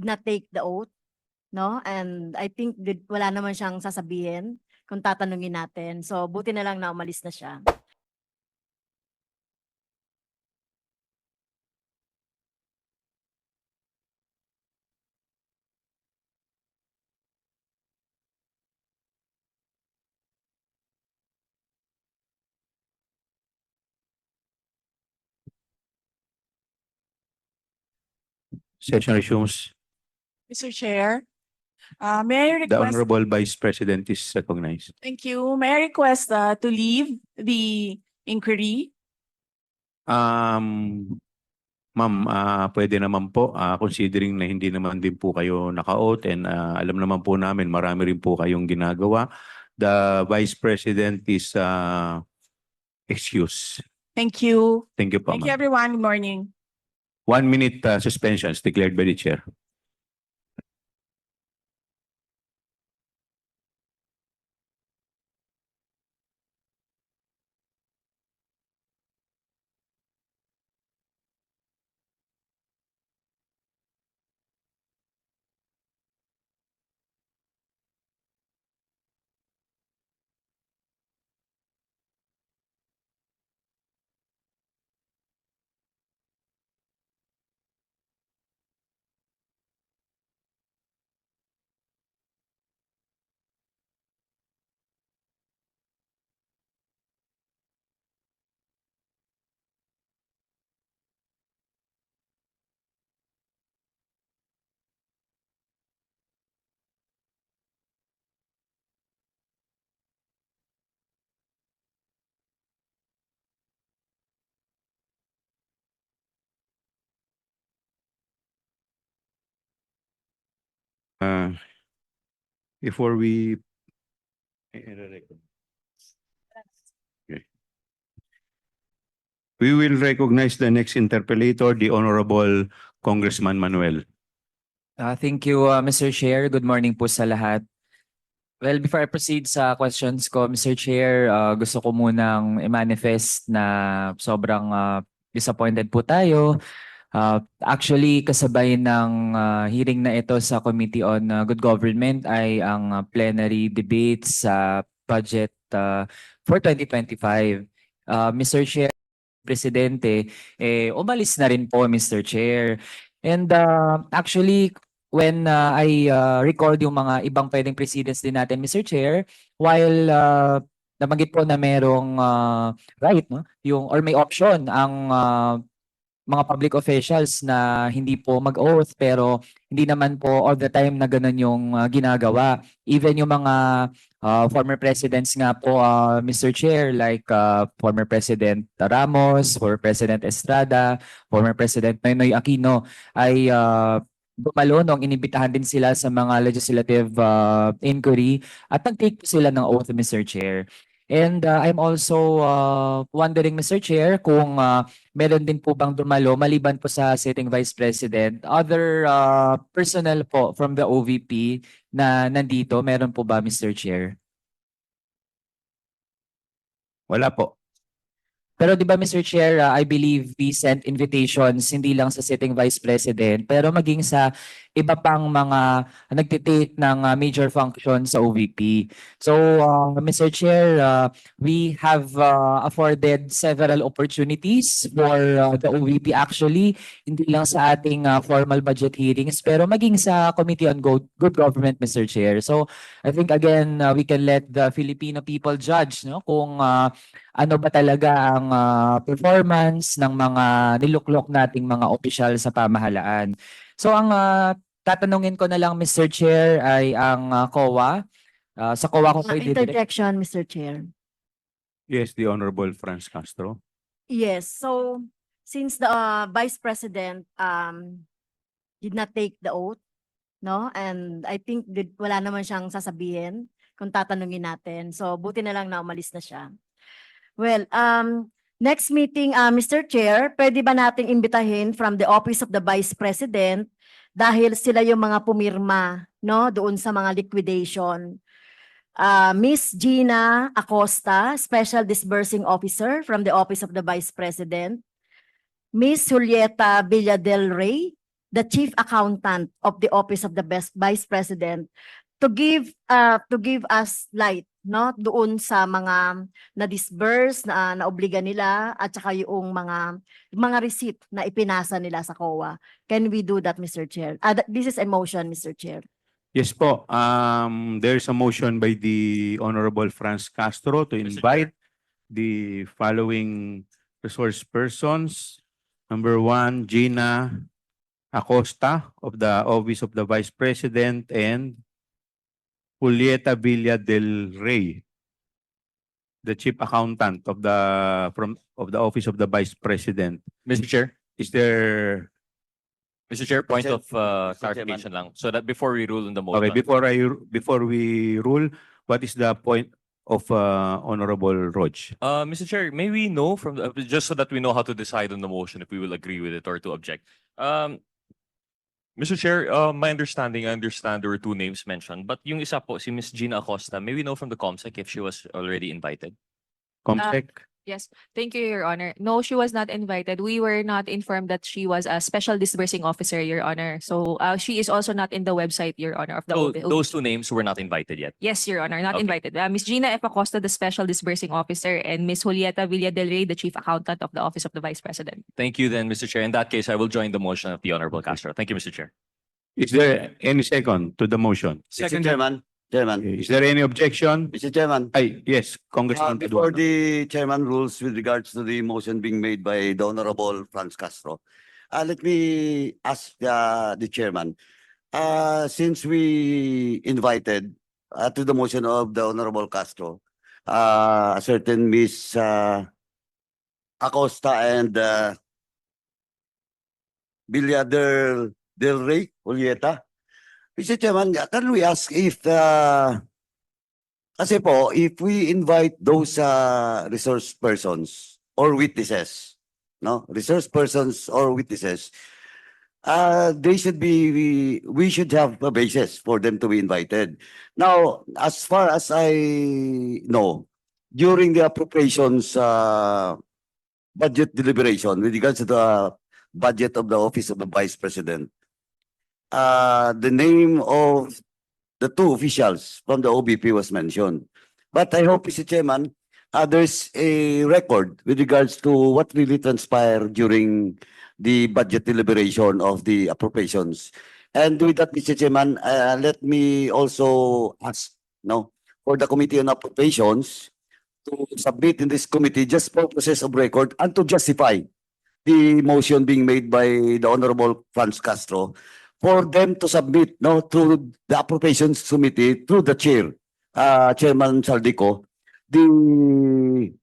not take the oath, no? And I think wala naman siyang sasabihin kung tatanungin natin. So buti na lang na umalis na siya. Session resumes. Mr. Chair, may I The request, Honorable Vice President is recognized. thank you, may I request to leave the inquiry? Ma'am, pwede naman po, considering na hindi naman din po kayo naka-oath and alam naman po namin marami rin po kayong ginagawa. The Vice President is excused. Thank you. Thank you po, Thank you, ma'am. everyone. Good morning. 1 minute suspension is declared by the Chair. Before we Okay. We will recognize the next interpellator, the Honorable Congressman Manuel. Thank you, Mr. Chair. Good morning po sa lahat. Well, before I proceed sa questions ko, Mr. Chair, gusto ko munang i-manifest na sobrang disappointed po tayo. Actually, kasabay ng hearing na ito sa Committee on Good Government ay ang plenary debate sa budget for 2025. Mr. Chair, Presidente, umalis na rin po, Mr. Chair. And actually, when I record yung mga ibang pwedeng precedents din natin, Mr. Chair, while nabanggit po na merong right, no? Yung, or may option ang mga public officials na hindi po mag-oath pero hindi naman po all the time na ganun yung ginagawa. Even yung mga former presidents nga po, Mr. Chair, like former President Ramos, former President Estrada, former President Noynoy Aquino, ay dumalo nung inibitahan din sila sa mga legislative inquiry at nag-take sila ng oath, Mr. Chair. And I'm also wondering, Mr. Chair, kung meron din po bang dumalo maliban po sa sitting Vice President, other personnel po from the OVP na nandito, meron po ba, Mr. Chair? Wala po. Pero di ba, Mr. Chair, I believe we sent invitations hindi lang sa sitting Vice President pero maging sa iba pang mga nagtitake ng major function sa OVP. So, Mr. Chair, we have afforded several opportunities for the OVP actually, hindi lang sa ating formal budget hearings pero maging sa Committee on Good Government, Mr. Chair. So, I think again, we can let the Filipino people judge, no, kung ano ba talaga ang performance ng mga niluklok nating mga opisyal sa pamahalaan. So ang tatanungin ko na lang, Mr. Chair, ay ang COA. Sa COA ko kayo Interjection, Mr. Chair. Yes, the Honorable Franz Castro. Yes, so since the Vice President did not take the oath, no? And I think wala naman siyang sasabihin kung tatanungin natin. So buti na lang na umalis na siya. Well, next meeting, Mr. Chair, pwede ba nating imbitahin from the Office of the Vice President dahil sila yung mga pumirma, no, doon sa mga liquidation. Miss Gina Acosta, Special Disbursing Officer from the Office of the Vice President. Miss Julieta Villadel Rey, the chief accountant of the office of the best vice president to give us light, no, doon sa mga na-disburse na naobliga nila at saka yung mga receipt na ipinasa nila sa COA. Can we do that, Mr. Chair? This is a motion, Mr. Chair. Yes po. There's a motion by the Honorable Franz Castro to invite the following resource persons. Number 1, Gina Acosta of the Office of the Vice President and Julieta Villa del Rey, the Chief Accountant of the Office of the Vice President. Mr. Chair, Is there? Mr. Chair, point Mr. of clarification lang. So that before we rule on the Okay, motion. before we rule, what is the point of Honorable Roch? Mr. Chair, may we know from the, just so that we know how to decide on the motion if we will agree with it or to object. Mr. Chair, my understanding, I understand there were 2 names mentioned, but yung isa po, si Ms. Gina Acosta, may we know from the COMSEC if she was already invited? Comsec? Yes, thank you, Your Honor. No, she was not invited. We were not informed that she was a special disbursing officer, Your Honor. So she is also not in the website, Your Honor, of the So OB. those 2 names were not invited yet. Yes, Your Honor, not Okay. invited. Ms. Gina F. Acosta, the special disbursing officer, and Ms. Julieta Villa del Rey, the chief accountant of the Office of the Vice President. Thank you then, Mr. Chair. In that case, I will join the motion of the Honorable Castro. Thank you, Mr. Chair. Is there any second to the motion? Mr. Chairman, Is there any objection? Mr. Chairman, Yes, Congressman before Paduano. the chairman rules with regards to the motion being made by the Honorable Franz Castro, let me ask the chairman, since we invited to the motion of the Honorable Castro, a certain Miss Acosta and Villa del Rey, Julieta. Mr. Chairman, can we ask if kasi po, if we invite those resource persons or witnesses, no? Resource persons or witnesses, we should have a basis for them to be invited. Now, as far as I know, during the appropriations budget deliberation with regards to the budget of the Office of the Vice President, the name of the 2 officials from the OBP was mentioned. But I hope, Mr. Chairman, there's a record with regards to what really transpired during the budget deliberation of the appropriations. And with that, Mr. Chairman, let me also ask, for the Committee on Appropriations to submit in this committee just purposes of record and to justify the motion being made by the Honorable Franz Castro for them to submit through the Appropriations Committee, through the chair, Chairman Saldico, the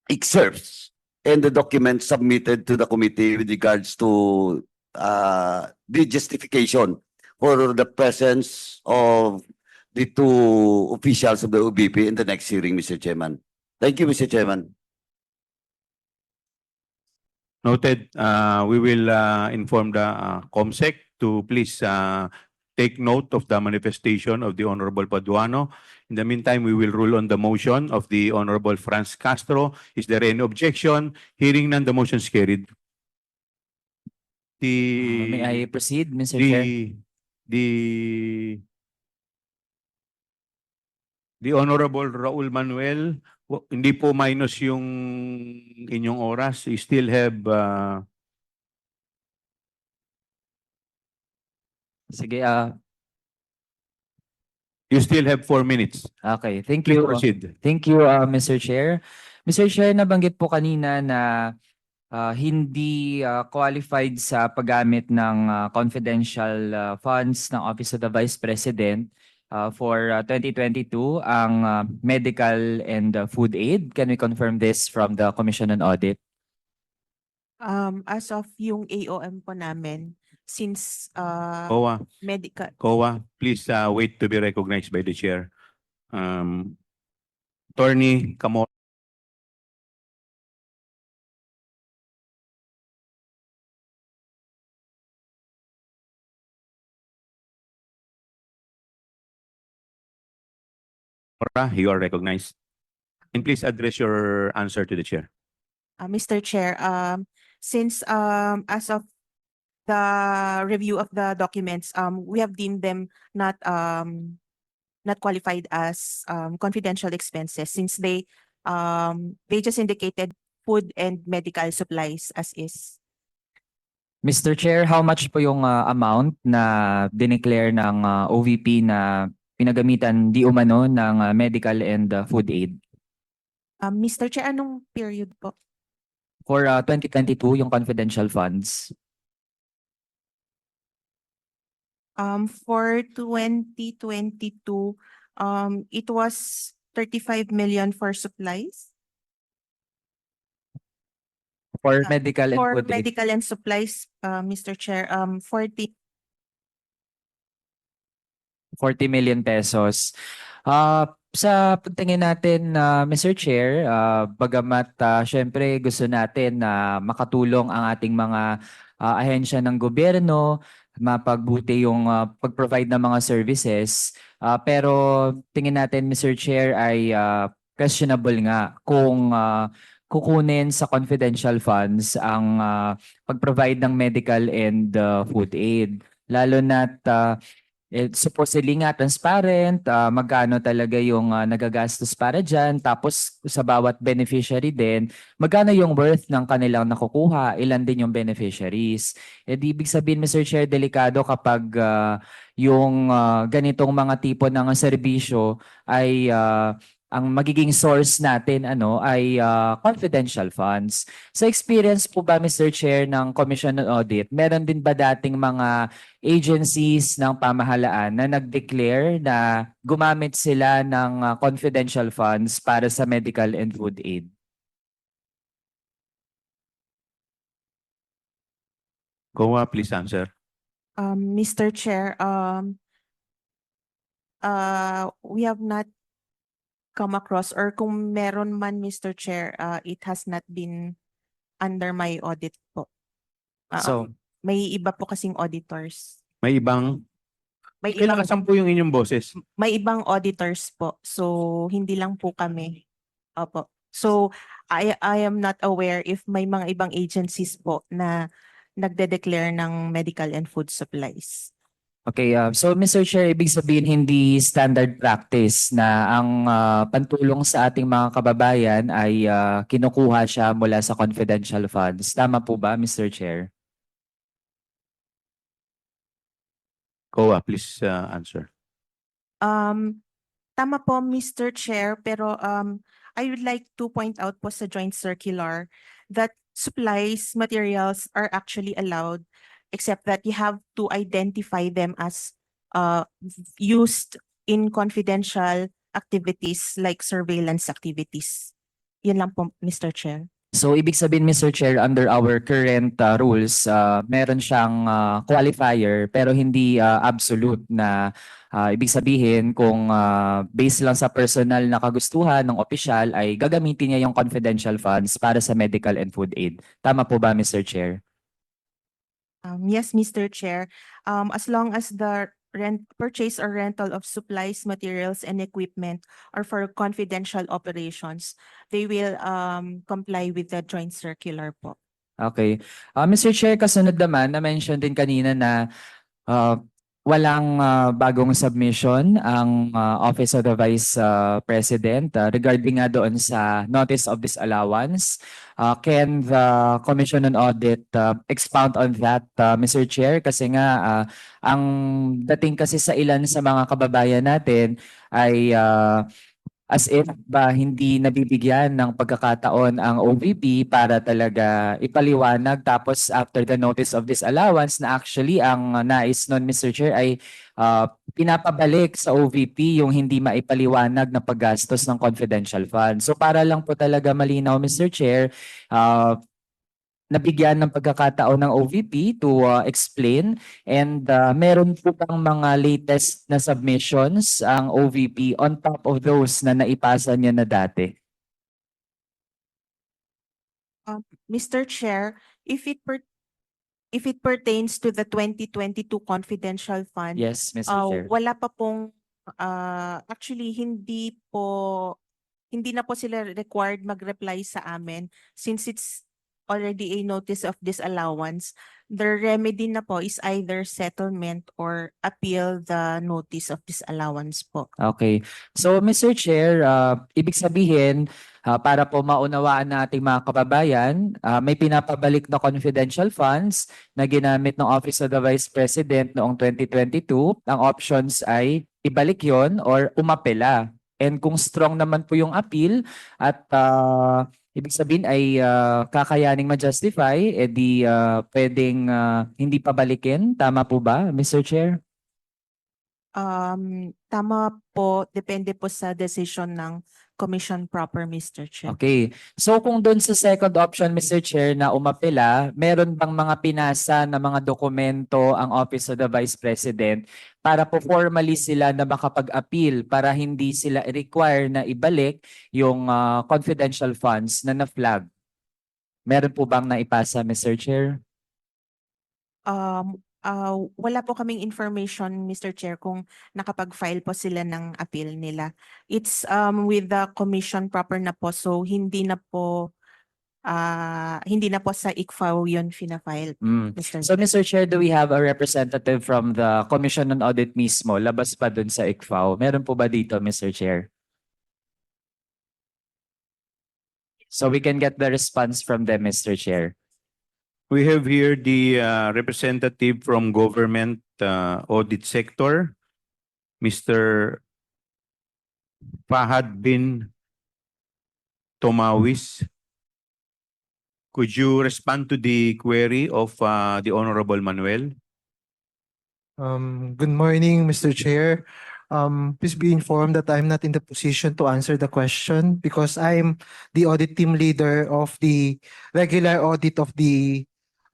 excerpts and the documents submitted to the committee with regards to the justification for the presence of the 2 officials of the OBP in the next hearing, Mr. Chairman. Thank you, Mr. Chairman. Noted. We will inform the COMSEC to please take note of the manifestation of the Honorable Paduano. In the meantime, we will rule on the motion of the Honorable Franz Castro. Is there any objection? Hearing none, the motion is carried. May I proceed, Mr. Chair? The Honorable Raul Manuel, hindi po minus yung inyong oras. You still have Sige, you still have 4 minutes. okay. Thank Please you. proceed. Thank you, Mr. Chair. Mr. Chair, nabanggit po kanina na hindi qualified sa paggamit ng confidential funds ng Office of the Vice President for 2022 ang medical and food aid. Can we confirm this from the Commission on Audit? As of yung AOM po namin, since medical, COA, please wait to be recognized by the chair. Attorney Camor. You are recognized. And please address your answer to the chair. Mr. Chair, since as of the review of the documents, we have deemed them not qualified as confidential expenses since they just indicated food and medical supplies as is. Mr. Chair, how much po yung amount na dineclare ng OVP na pinagamitan di umano ng medical and food aid? Mr. Chair, anong period po? For 2022, yung confidential funds. For 2022, it was 35 million for supplies. For medical and For food aid. medical and supplies, Mr. Chair, 40 40 million pesos. Sa pagtingin natin, Mr. Chair, bagamat syempre gusto natin na makatulong ang ating mga ahensya ng gobyerno, mapagbuti yung pag-provide ng mga services, pero tingin natin, Mr. Chair, ay questionable nga kung kukunin sa confidential funds ang pag-provide ng medical and food aid. Lalo na't supposedly nga transparent, magkano talaga yung nagagastos para dyan, tapos sa bawat beneficiary din, magkano yung worth ng kanilang nakukuha, ilan din yung beneficiaries. Di ibig sabihin, Mr. Chair, delikado kapag yung ganitong mga tipo ng serbisyo ay ang magiging source natin ay confidential funds. Sa experience po ba, Mr. Chair, ng Commission on Audit, meron din ba dating mga agencies ng pamahalaan na nag-declare na gumamit sila ng confidential funds para sa medical and food aid? COA, please answer. Mr. Chair, we have not come across, or kung meron man, Mr. Chair, it has not been under my audit po. So, May iba po kasing auditors. May ibang, kailan po yung inyong boses? May ibang auditors po. So, hindi lang po kami. Opo. So, I am not aware if may mga ibang agencies po na nagde-declare ng medical and food supplies. okay, so Mr. Chair, ibig sabihin hindi standard practice na ang pantulong sa ating mga kababayan ay kinukuha siya mula sa confidential funds. Tama po ba, Mr. Chair? COA, please answer. Tama po, Mr. Chair, pero I would like to point out po sa joint circular that supplies, materials are actually allowed, except that you have to identify them as used in confidential activities like surveillance activities. Yun lang po, Mr. Chair. So ibig sabihin, Mr. Chair, under our current rules, meron siyang qualifier pero hindi absolute na ibig sabihin kung based lang sa personal na kagustuhan ng opisyal ay gagamitin niya yung confidential funds para sa medical and food aid. Tama po ba, Mr. Chair? Yes, Mr. Chair. As long as the purchase or rental of supplies, materials, and equipment are for confidential operations, they will comply with the joint circular po. Okay. Mr. Chair, kasunod naman, na-mention din kanina na walang bagong submission ang Office of the Vice President regarding nga doon sa Notice of Disallowance. Can the Commission on Audit expound on that, Mr. Chair? Kasi nga, ang dating kasi sa ilan sa mga kababayan natin ay as if ba hindi nabibigyan ng pagkakataon ang OVP para talaga ipaliwanag, tapos after the notice of disallowance na actually ang nais nun, Mr. Chair, ay pinapabalik sa OVP yung hindi maipaliwanag na paggastos ng confidential fund. So para lang po talaga malinaw, Mr. Chair, nabigyan ng pagkakataon ng OVP to explain, and meron po bang mga latest na submissions ang OVP on top of those na naipasa niya na dati? Mr. Chair, if it pertains to the 2022 confidential fund, Yes, Mr. Chair. wala pa pong actually hindi na po sila required mag-reply sa amin since it's already a notice of disallowance, the remedy na po is either settlement or appeal the notice of disallowance po. Okay. So, Mr. Chair, ibig sabihin, para po maunawaan nating mga kababayan, may pinapabalik na confidential funds na ginamit ng Office of the Vice President noong 2022. Ang options ay ibalik yon or umapela. And kung strong naman po yung appeal at ibig sabihin ay kakayaning ma-justify, edi pwedeng hindi pabalikin. Tama po ba, Mr. Chair? Tama po, depende po sa decision ng Commission proper, Mr. Chair. Okay. So kung doon sa second option, Mr. Chair, na umapela, meron bang mga pinasa na mga dokumento ang Office of the Vice President para po formally sila na makapag-appeal para hindi sila require na ibalik yung confidential funds na na-flag? Meron po bang naipasa, Mr. Chair? Wala po kaming information, Mr. Chair, kung nakapag-file po sila ng appeal nila. It's with the commission proper na po, so hindi na po sa ICFAO yun fina-file, Mr. So, Mr. Chair, do we have a representative from the Commission on Audit mismo, labas pa dun sa ICFAO? Meron po ba dito, Mr. Chair? So we can get the response from them, Mr. Chair. We have here the representative from government audit sector, Mr. Fahad bin Tomawis. Could you respond to the query of the Honorable Manuel? Good morning, Mr. Chair. Please be informed that I'm not in the position to answer the question because I'm the audit team leader of the regular audit of the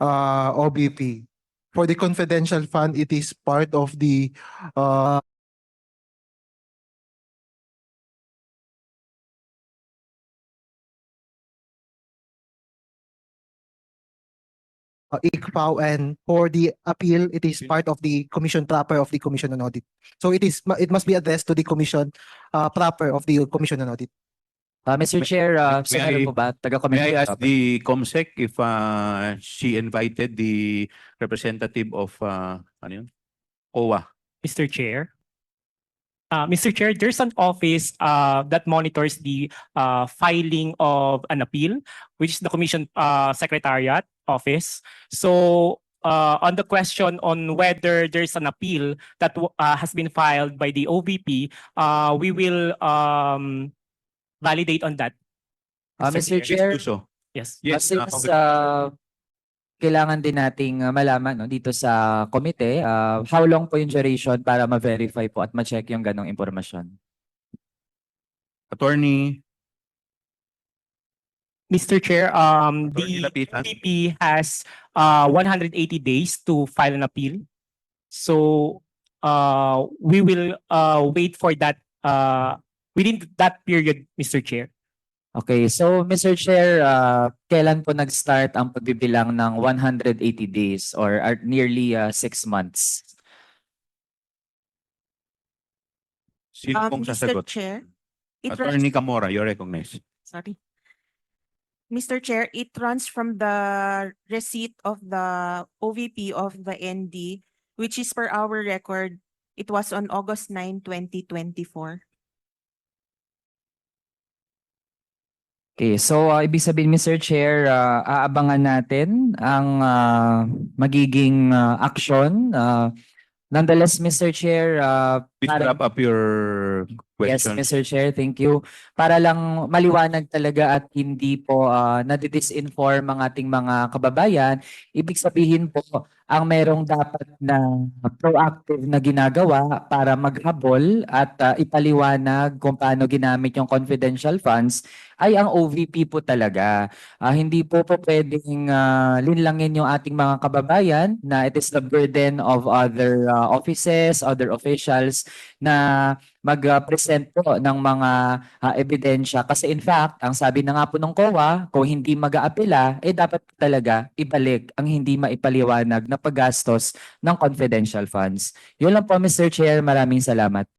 OBP. For the confidential fund, it is part of the ICFAO, and for the appeal, it is part of the commission proper of the Commission on Audit. So it must be addressed to the commission proper of the Commission on Audit. Mr. Chair, so may meron I- po ba? May Taga-comment I po ask ba? the COMSEC if she invited the representative of ano yun? OWA? Mr. Chair. Mr. Chair, there's an office that monitors the filing of an appeal, which is the Commission Secretariat Office. So on the question on whether there's an appeal that has been filed by the OVP, we will validate on that. Mr. Please Chair, do so. Yes. Yes, since kailangan din nating malaman no, dito sa komite, how long po yung duration para ma-verify po at ma-check yung ganong impormasyon? Attorney Mr. Chair, Attorney the Lapitan. OVP has 180 days to file an appeal. So we will wait for that within that period, Mr. Chair. Okay, so Mr. Chair, kailan po nag-start ang pagbibilang ng 180 days or nearly 6 months? Sino pong Mr. sasagot? Chair, it runs, Attorney Camora, you're recognized. sorry. Mr. Chair, it runs from the receipt of the OVP of the ND, which is per our record, it was on August 9, 2024. Okay, so ibig sabihin, Mr. Chair, aabangan natin ang magiging action. Nonetheless, Mr. Chair, Please Parang- wrap up your yes, question. Mr. Chair, thank you. Para lang maliwanag talaga at hindi po nadidisinform ang ating mga kababayan, ibig sabihin po, ang merong dapat na proactive na ginagawa para maghabol at ipaliwanag kung paano ginamit yung confidential funds ay ang OVP po talaga. Hindi po pwedeng linlangin yung ating mga kababayan na it is the burden of other offices, other officials na mag-present po ng mga ebidensya. Kasi in fact, ang sabi na nga po ng COA, kung hindi mag-aapela, dapat talaga ibalik ang hindi maipaliwanag na paggastos ng confidential funds. Yun lang po, Mr. Chair. Maraming salamat.